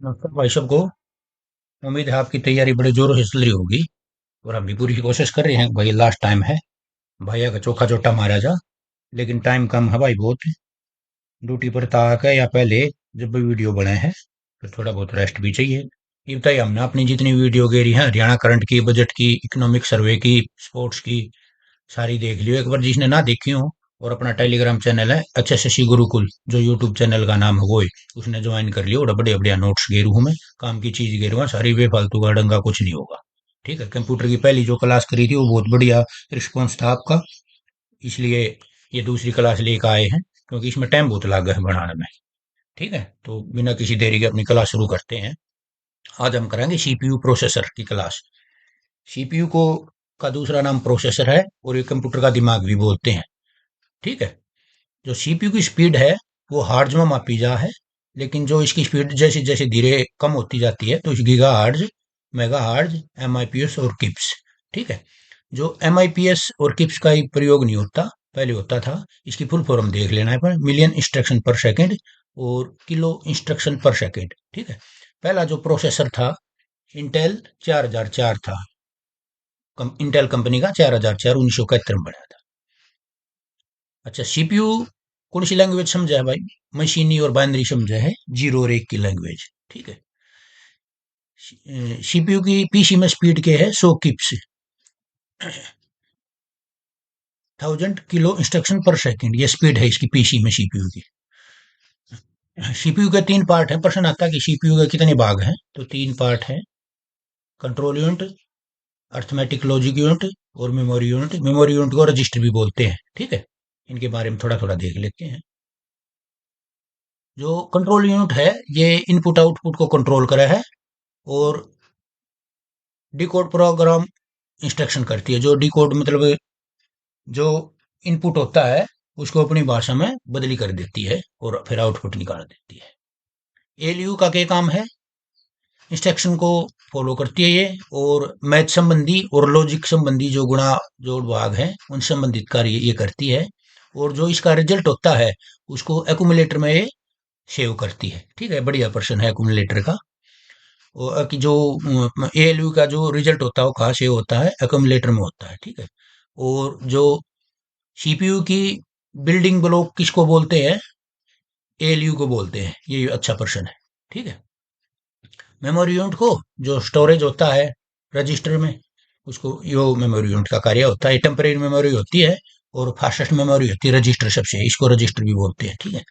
नमस्कार भाई सबको। उम्मीद है आपकी तैयारी बड़े जोरों से चल रही होगी। और हम भी पूरी कोशिश कर रहे हैं भाई, लास्ट टाइम है। भैया का चोखा चोटा मारा जा। लेकिन टाइम कम है भाई बहुत। ड्यूटी पर था के या पहले जब भी वीडियो बने हैं तो थोड़ा बहुत रेस्ट भी चाहिए। ये बताइए, हमने अपनी जितनी वीडियो गेरी है हरियाणा करंट की, बजट की, इकोनॉमिक सर्वे की, स्पोर्ट्स की, सारी देख लियो एक बार जिसने ना देखी हो। और अपना टेलीग्राम चैनल है अच्छा शशि गुरुकुल, जो यूट्यूब चैनल का नाम है वो ही, उसने ज्वाइन कर लियो। और बढ़िया बढ़िया नोट्स गेरू हूँ मैं, काम की चीज गेरू हूँ सारी, बेफालतू का डंगा कुछ नहीं होगा। ठीक है, कंप्यूटर की पहली जो क्लास करी थी वो बहुत बढ़िया रिस्पॉन्स था आपका, इसलिए ये दूसरी क्लास लेकर आए हैं, क्योंकि इसमें टाइम बहुत लगा है बनाने में। ठीक है, तो बिना किसी देरी के अपनी क्लास शुरू करते हैं। आज हम करेंगे सीपीयू प्रोसेसर की क्लास। सीपीयू को का दूसरा नाम प्रोसेसर है, और ये कंप्यूटर का दिमाग भी बोलते हैं। ठीक है, जो सीपीयू की स्पीड है वो हार्ट्ज में मापी जा है। लेकिन जो इसकी स्पीड जैसे जैसे धीरे कम होती जाती है तो इस गीगा हार्ट्ज, मेगा हार्ट्ज, एमआईपीएस और किप्स। ठीक है, जो एमआईपीएस और किप्स का ही प्रयोग नहीं होता, पहले होता था। इसकी फुल फॉर्म देख लेना है पर, मिलियन इंस्ट्रक्शन पर सेकंड और किलो इंस्ट्रक्शन पर सेकंड। ठीक है, पहला जो प्रोसेसर था इंटेल 4004 था। इंटेल कंपनी का 4004 1971 में बना था। अच्छा, सीपीयू कौन सी लैंग्वेज समझा है भाई? मशीनी और बाइनरी समझा है, जीरो और एक की लैंग्वेज। ठीक है, सीपीयू की पीसी में स्पीड के है 100 kips, 1000 kilo instruction per second, ये स्पीड है इसकी पीसी में सीपीयू की। सीपीयू के तीन पार्ट हैं। प्रश्न आता है कि सीपीयू के कितने भाग हैं, तो तीन पार्ट हैं। Control unit, arithmetic logic unit और मेमोरी यूनिट। मेमोरी यूनिट को रजिस्टर भी बोलते हैं। ठीक है, इनके बारे में थोड़ा थोड़ा देख लेते हैं। जो कंट्रोल यूनिट है ये इनपुट आउटपुट को कंट्रोल करे है, और डिकोड प्रोग्राम इंस्ट्रक्शन करती है। जो डिकोड मतलब जो इनपुट होता है उसको अपनी भाषा में बदली कर देती है और फिर आउटपुट निकाल देती है। एलयू का क्या काम है? इंस्ट्रक्शन को फॉलो करती है ये, और मैथ संबंधी और लॉजिक संबंधी जो गुणा जोड़ भाग है उन संबंधित कार्य ये करती है। और जो इसका रिजल्ट होता है उसको एक्यूमुलेटर में ये सेव करती है। ठीक है, बढ़िया प्रश्न है एक्यूमुलेटर का। और कि जो एएलयू का जो रिजल्ट होता है वो कहाँ सेव होता है? एक्यूमुलेटर में होता है। ठीक है, और जो सीपीयू की बिल्डिंग ब्लॉक किसको बोलते हैं? एएलयू को बोलते हैं। ये अच्छा प्रश्न है। ठीक है, मेमोरी यूनिट को, जो स्टोरेज होता है रजिस्टर में, उसको यो मेमोरी यूनिट का कार्य होता है। टेम्परेरी मेमोरी होती है और फास्टेस्ट मेमोरी होती है रजिस्टर सबसे, इसको रजिस्टर भी बोलते हैं। ठीक है,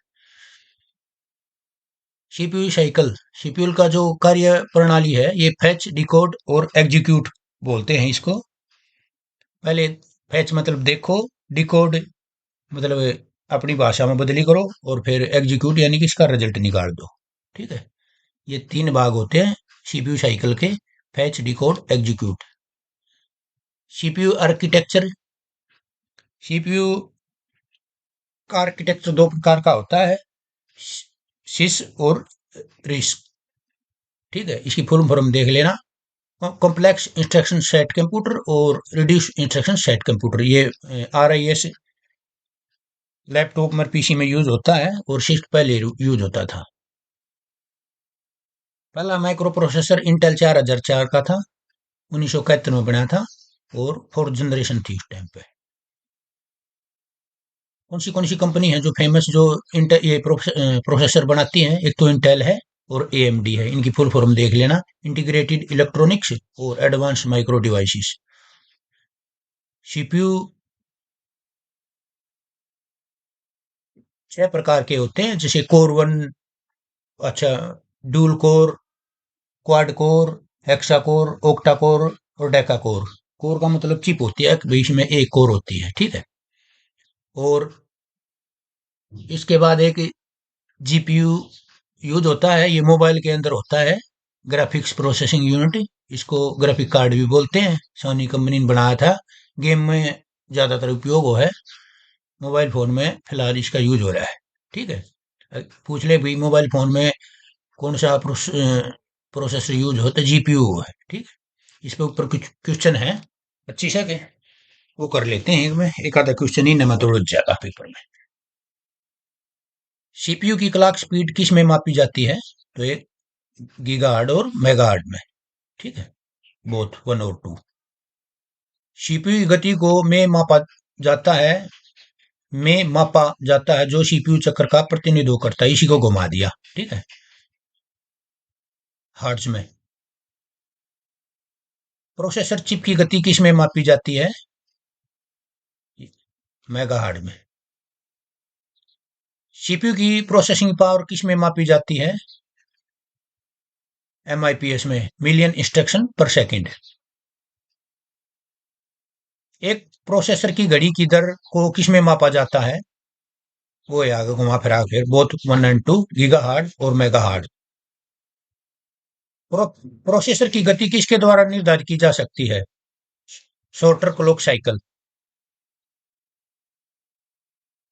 सीपीयू साइकिल, सीपीयू का जो कार्य प्रणाली है ये फैच, डिकोड और एग्जीक्यूट बोलते हैं इसको। पहले फैच मतलब देखो, डिकोड मतलब अपनी भाषा में बदली करो, और फिर एग्जीक्यूट यानी कि इसका रिजल्ट निकाल दो। ठीक है, ये तीन भाग होते हैं सीपीयू साइकिल के, fetch, decode, execute. CPU architecture, CPU का आर्किटेक्चर दो प्रकार का होता है, सिस और रिस्क। ठीक है, इसकी फुल फॉर्म देख लेना। कॉम्प्लेक्स इंस्ट्रक्शन सेट कंप्यूटर और रिड्यूस इंस्ट्रक्शन सेट कंप्यूटर, ये आर आई एस लैपटॉप में पीसी में यूज होता है, और शिफ्ट पहले यूज होता था। पहला माइक्रो प्रोसेसर इंटेल 4004 का था, 1971 में बना था, और फोर्थ जनरेशन थी उस टाइम पे। कौन सी कंपनी है जो फेमस, जो इंटेल ये प्रोसेसर बनाती है? एक तो इंटेल है और एएमडी है। इनकी फुल फॉर्म देख लेना, इंटीग्रेटेड इलेक्ट्रॉनिक्स और एडवांस माइक्रो डिवाइसेस। सीपीयू छह प्रकार के होते हैं, जैसे कोर वन, अच्छा, dual core, quad core, hexa core, octa core और डेका कोर। कोर का मतलब चिप होती है, बीच में एक कोर होती है। ठीक है, और इसके बाद एक जीपीयू यूज होता है, ये मोबाइल के अंदर होता है, ग्राफिक्स प्रोसेसिंग यूनिट। इसको ग्राफिक कार्ड भी बोलते हैं, सोनी कंपनी ने बनाया था। गेम में ज्यादातर उपयोग हो है, मोबाइल फोन में फिलहाल इसका यूज हो रहा है। ठीक है, पूछ ले भाई मोबाइल फोन में कौन सा प्रोसेसर यूज होता है? जीपीयू है। ठीक है, इस पे ऊपर कुछ क्वेश्चन है 25 के, वो कर लेते हैं। एक आधा क्वेश्चन ही न मैं, ज्यादा पेपर में। सीपीयू की क्लॉक स्पीड किस में मापी जाती है? तो ये गीगाहर्ट्ज और मेगाहर्ट्ज में। ठीक है, बोथ वन और टू। सीपीयू की गति को में मापा जाता है जो सीपीयू चक्र का प्रतिनिधित्व करता है, इसी को घुमा दिया। ठीक है, हर्ट्ज में। प्रोसेसर चिप की गति किस में मापी जाती है? मेगाहर्ट्ज में। सीपीयू की प्रोसेसिंग पावर किस में मापी जाती है? एमआईपीएस में, मिलियन इंस्ट्रक्शन पर सेकंड। एक प्रोसेसर की घड़ी की दर को किस में मापा जाता है? वो है आगे घुमा फिरा फिर, both one and two, gigahertz और मेगाहर्ट्ज। प्रो, प्रोसेसर की गति किसके द्वारा निर्धारित की जा सकती है? Shorter clock cycle.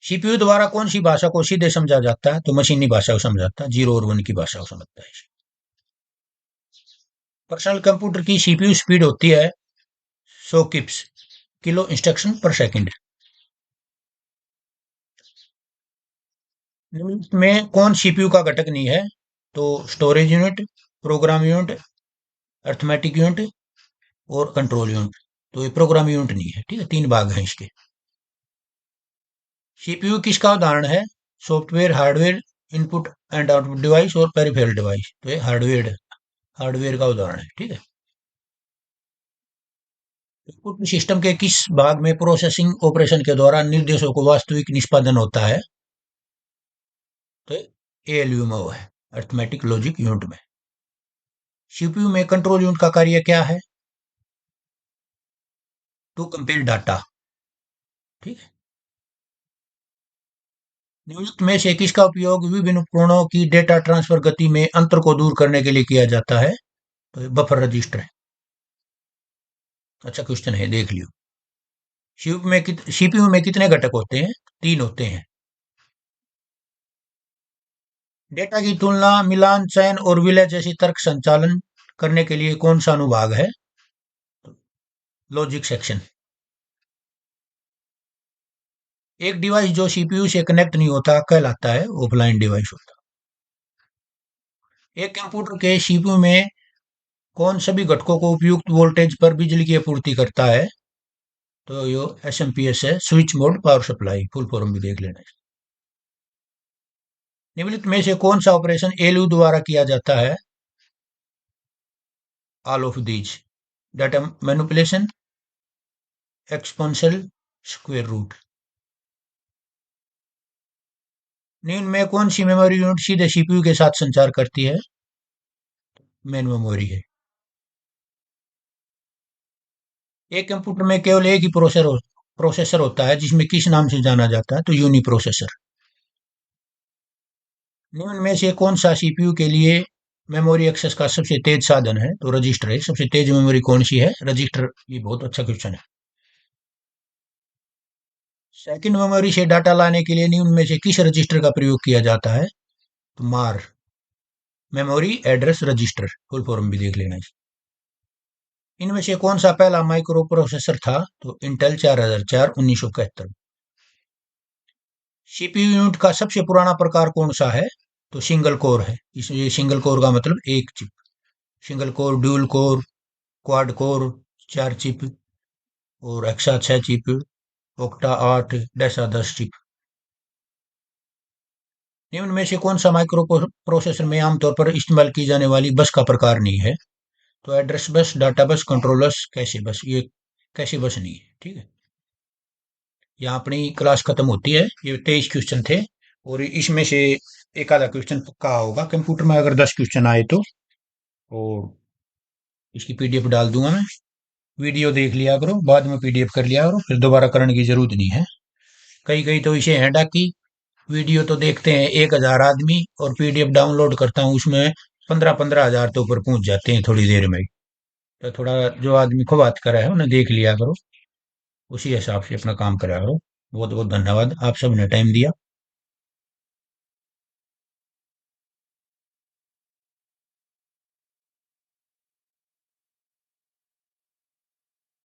सीपीयू द्वारा कौन सी भाषा को सीधे समझा जाता है? तो मशीनी भाषा को समझाता है, जीरो और वन की भाषा को समझता है। पर्सनल कंप्यूटर की सीपीयू स्पीड होती है 100 KIPS, kilo instruction per second. निम्नलिखित में कौन सीपीयू का घटक नहीं है? तो storage unit, program unit, arithmetic unit और कंट्रोल यूनिट। तो ये प्रोग्राम यूनिट नहीं है। ठीक है, तीन भाग हैं इसके। सीपीयू किसका उदाहरण है? Software, hardware, input and output device और पेरिफेरल डिवाइस। तो ये हार्डवेयर का उदाहरण है। ठीक है, इनपुट सिस्टम के किस भाग में प्रोसेसिंग ऑपरेशन के दौरान निर्देशों को वास्तविक निष्पादन होता है? तो एएलयू में वो है, अर्थमेटिक लॉजिक यूनिट में। सीपीयू में कंट्रोल यूनिट का कार्य क्या है? To compare data. ठीक है, निम्नलिखित में से किसका उपयोग विभिन्न उपकरणों की डेटा ट्रांसफर गति में अंतर को दूर करने के लिए किया जाता है? तो ये बफर रजिस्टर है। अच्छा क्वेश्चन है, देख लियो। सीपीयू में कितने घटक होते हैं? तीन होते हैं। डेटा की तुलना, मिलान, चयन और विलय जैसी तर्क संचालन करने के लिए कौन सा अनुभाग है? Logic section. एक डिवाइस जो सीपीयू से कनेक्ट नहीं होता कहलाता है ऑफलाइन डिवाइस होता है। एक कंप्यूटर के सीपीयू में कौन सभी घटकों को उपयुक्त वोल्टेज पर बिजली की आपूर्ति करता है? तो यो एसएमपीएस है, switch mode power supply, full form भी देख लेना। निम्नलिखित में से कौन सा ऑपरेशन एलयू द्वारा किया जाता है? All of these, data manipulation, exponential, square root. निम्न में कौन सी मेमोरी यूनिट सीधे सीपीयू के साथ संचार करती है? मेन मेमोरी है। एक कंप्यूटर में केवल एक ही प्रोसेसर होता है जिसमें किस नाम से जाना जाता है? तो यूनी प्रोसेसर। निम्न में से कौन सा सीपीयू के लिए मेमोरी एक्सेस का सबसे तेज साधन है? तो रजिस्टर है। सबसे तेज मेमोरी कौन सी है? रजिस्टर। ये बहुत अच्छा क्वेश्चन है। सेकंड मेमोरी से डाटा लाने के लिए निम्न में से किस रजिस्टर का प्रयोग किया जाता है? तो मार, memory address register, full form भी देख लेना। इनमें से कौन सा पहला माइक्रो प्रोसेसर था? तो इंटेल 4004, 1971। सीपीयू यूनिट का सबसे पुराना प्रकार कौन सा है? तो सिंगल कोर है। इसमें सिंगल कोर का मतलब एक chip. Single core, dual core, quad core, चार चिप, और hexa 6 chip, octa 8, Desa 10 chip. निम्न में से कौन सा माइक्रो प्रोसेसर में आमतौर पर इस्तेमाल की जाने वाली बस का प्रकार नहीं है? तो एड्रेस बस, डाटा बस, कंट्रोल बस, कैशे बस। ये कैशे बस नहीं है। ठीक है, यहाँ अपनी क्लास खत्म होती है। ये 23 क्वेश्चन थे और इसमें से एक आधा क्वेश्चन पक्का होगा कंप्यूटर में, अगर 10 क्वेश्चन आए तो। और इसकी पीडीएफ डाल दूंगा मैं, वीडियो देख लिया करो, बाद में पीडीएफ कर लिया करो, फिर दोबारा करने की जरूरत नहीं है। कई कई तो इसे है कि वीडियो तो देखते हैं 1,000 आदमी और पीडीएफ डाउनलोड करता हूँ उसमें 15-15 हजार तो ऊपर पहुंच जाते हैं थोड़ी देर में ही। तो थोड़ा जो आदमी को बात करा है उन्हें देख लिया करो, उसी हिसाब से अपना काम करा करो। बहुत बहुत धन्यवाद, आप सबने टाइम दिया।